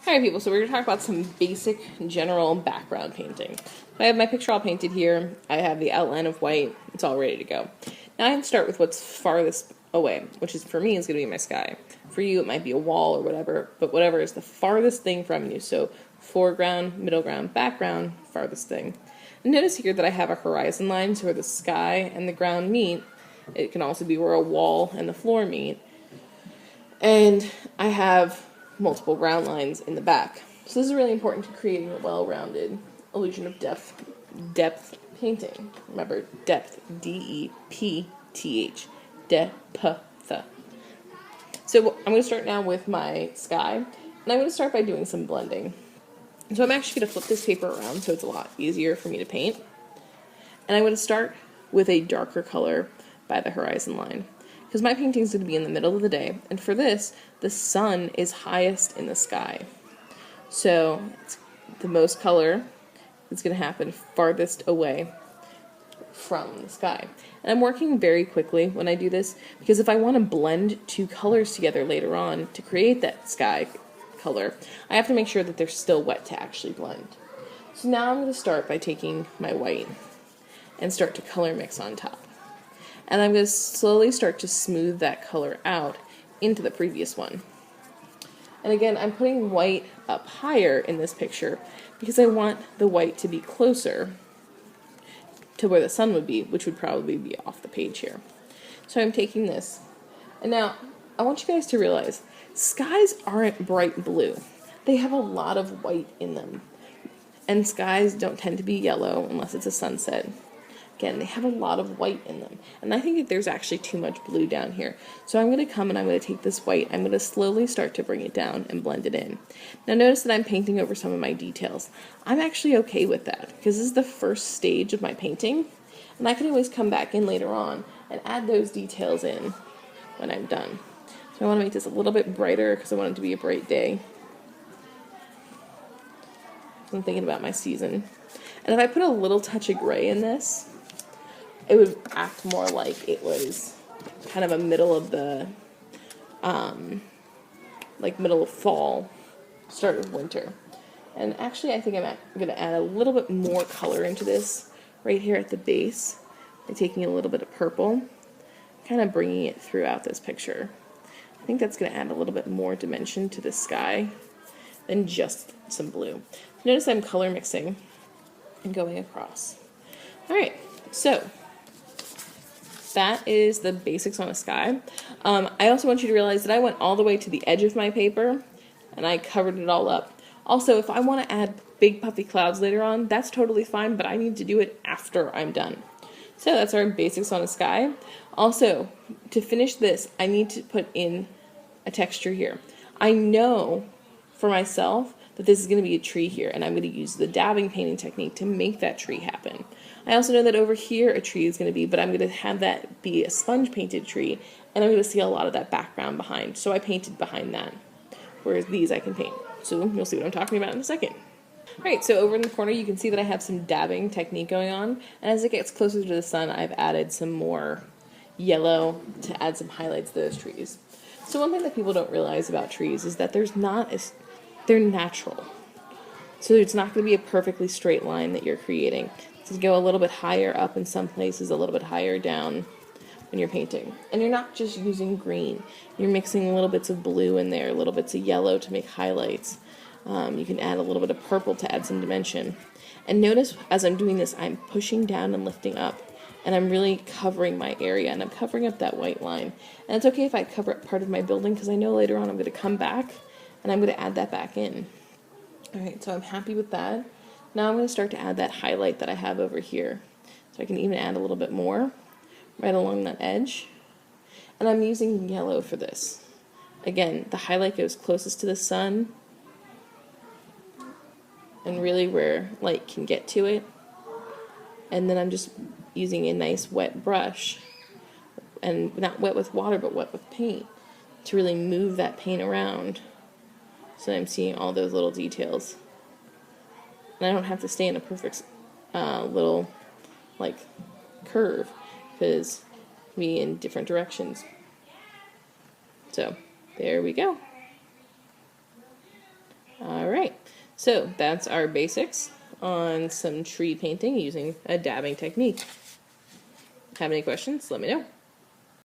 Alright people, so we're going to talk about some basic general background painting. I have my picture all painted here, I have the outline of white, it's all ready to go. Now I can start with what's farthest away, which is for me is going to be my sky. For you it might be a wall or whatever, but whatever is the farthest thing from you, so foreground, middle ground, background, farthest thing. And notice here that I have a horizon line, so where the sky and the ground meet. It can also be where a wall and the floor meet. And I have multiple ground lines in the back. So this is really important to creating a well-rounded illusion of depth painting. Remember, depth, D-E-P-T-H, depth. So I'm going to start now with my sky, and I'm going to start by doing some blending. So I'm actually going to flip this paper around so it's a lot easier for me to paint. And I'm going to start with a darker color by the horizon line, because my painting is going to be in the middle of the day, and for this, the sun is highest in the sky. So the most color is going to happen farthest away from the sky. And I'm working very quickly when I do this, because if I want to blend two colors together later on to create that sky color, I have to make sure that they're still wet to actually blend. So now I'm going to start by taking my white and start to color mix on top. And I'm going to slowly start to smooth that color out into the previous one. And again, I'm putting white up higher in this picture because I want the white to be closer to where the sun would be, which would probably be off the page here. So I'm taking this, and now I want you guys to realize skies aren't bright blue. They have a lot of white in them. And skies don't tend to be yellow unless it's a sunset. Again, they have a lot of white in them. And I think that there's actually too much blue down here. So I'm going to come and I'm going to take this white, I'm going to slowly start to bring it down and blend it in. Now notice that I'm painting over some of my details. I'm actually okay with that, because this is the first stage of my painting. And I can always come back in later on and add those details in when I'm done. So I want to make this a little bit brighter because I want it to be a bright day. I'm thinking about my season. And if I put a little touch of gray in this, it would act more like it was kind of a middle of the, like middle of fall, start of winter. And actually I think I'm going to add a little bit more color into this right here at the base by taking a little bit of purple, kind of bringing it throughout this picture. I think that's going to add a little bit more dimension to the sky than just some blue. Notice I'm color mixing and going across. Alright, so that is the basics on a sky. I also want you to realize that I went all the way to the edge of my paper and I covered it all up. Also, if I want to add big puffy clouds later on, that's totally fine, but I need to do it after I'm done. So that's our basics on a sky. Also, to finish this, I need to put in a texture here. I know for myself that this is going to be a tree here, and I'm going to use the dabbing painting technique to make that tree happen. I also know that over here a tree is going to be, but I'm going to have that be a sponge painted tree, and I'm going to see a lot of that background behind. So I painted behind that, whereas these I can paint. So you'll see what I'm talking about in a second. Alright, so over in the corner you can see that I have some dabbing technique going on, and as it gets closer to the sun I've added some more yellow to add some highlights to those trees. So one thing that people don't realize about trees is that they're natural. So it's not going to be a perfectly straight line that you're creating. It's going to go a little bit higher up in some places, a little bit higher down when you're painting. And you're not just using green. You're mixing little bits of blue in there, little bits of yellow to make highlights. You can add a little bit of purple to add some dimension. And notice as I'm doing this, I'm pushing down and lifting up. And I'm really covering my area, and I'm covering up that white line. And it's okay if I cover up part of my building, because I know later on I'm going to come back and I'm going to add that back in. Alright, so I'm happy with that. Now I'm going to start to add that highlight that I have over here. So I can even add a little bit more right along that edge. And I'm using yellow for this. Again, the highlight goes closest to the sun and really where light can get to it. And then I'm just using a nice wet brush, and not wet with water but wet with paint, to really move that paint around so I'm seeing all those little details. And I don't have to stay in a perfect little like curve, because it can be in different directions. So there we go. So that's our basics on some tree painting using a dabbing technique. Have any questions? Let me know.